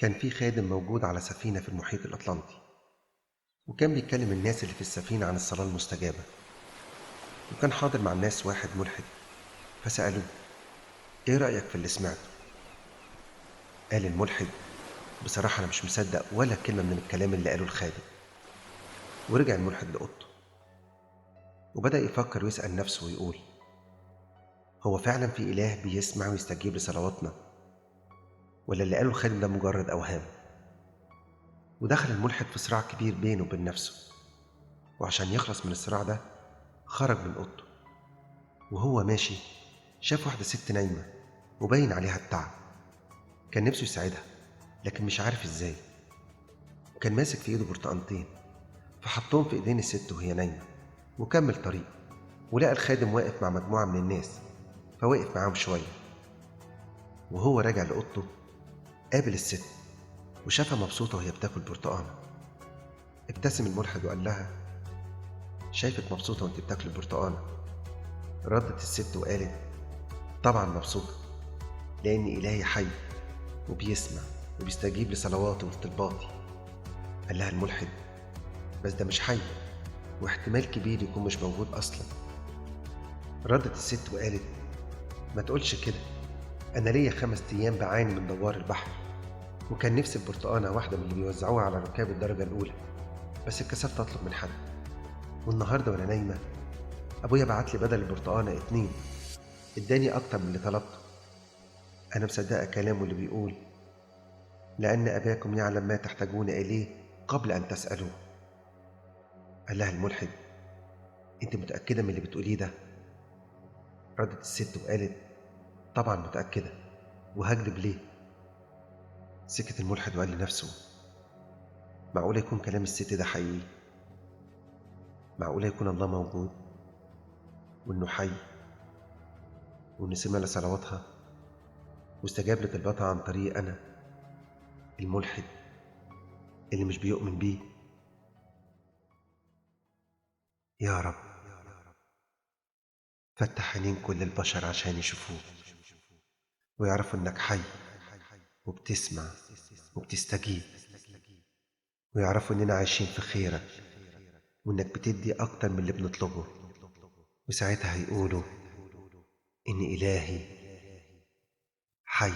كان في خادم موجود على سفينة في المحيط الأطلنطي، وكان بيكلم الناس اللي في السفينة عن الصلاة المستجابة. وكان حاضر مع الناس واحد ملحد، فسألوه: إيه رأيك في اللي سمعته؟ قال الملحد: بصراحة أنا مش مصدق ولا كلمة من الكلام اللي قاله الخادم. ورجع الملحد لأوضته، وبدأ يفكر ويسأل نفسه ويقول: هو فعلا في إله بيسمع ويستجيب لصلواتنا، ولا اللي قاله الخادم ده مجرد أوهام؟ ودخل الملحد في صراع كبير بينه وبين نفسه، وعشان يخلص من الصراع ده خرج من أوضته. وهو ماشي شاف واحدة ست نايمة وباين عليها التعب. كان نفسه يساعدها لكن مش عارف ازاي. وكان ماسك في ايده برتقانتين، فحطهم في ايدين الست وهي نايمة وكمل طريق. ولقى الخادم واقف مع مجموعة من الناس، فوقف معاهم شوية. وهو راجع لأوضته قابل الست وشافها مبسوطة وهي بتاكل برتقانة. ابتسم الملحد وقال لها: شايفك مبسوطة وانت بتاكل برتقانة. ردت الست وقالت: طبعا مبسوطة، لأن إلهي حي وبيسمع وبيستجيب لصلواتي وطلباتي. قال لها الملحد: بس ده مش حي، واحتمال كبير يكون مش موجود أصلا. ردت الست وقالت: ما تقولش كده، أنا ليا 5 أيام بعاني من دوار البحر، وكان نفسي في برتقانة واحدة من اللي بيوزعوها على ركاب الدرجة الأولى، بس اتكسفت أطلب من حد. والنهاردة وأنا نايمة أبويا بعت لي بدل البرتقانة 2، اداني أكتر من اللي طلبته. أنا مصدقة كلامه اللي بيقول: لأن أباكم يعلم ما تحتاجون إليه قبل أن تسألوه. قال لها الملحد: أنت متأكدة من اللي بتقوليه ده؟ ردت الست وقالت: طبعا متأكدة، وهكذب ليه؟ سكت الملحد وقال لنفسه: معقولة يكون كلام الست ده حقيقي؟ معقولة يكون الله موجود، وإنه حي، وإنه سمع لصلواتها واستجاب لطلباتها عن طريق أنا الملحد اللي مش بيؤمن بيه؟ يا رب فتح عينين كل البشر عشان يشوفوك ويعرفوا إنك حي وبتسمع وبتستجيب، ويعرفوا إننا عايشين في خيرك، وإنك بتدي أكتر من اللي بنطلبه. وساعتها هيقولوا إن إلهي حي.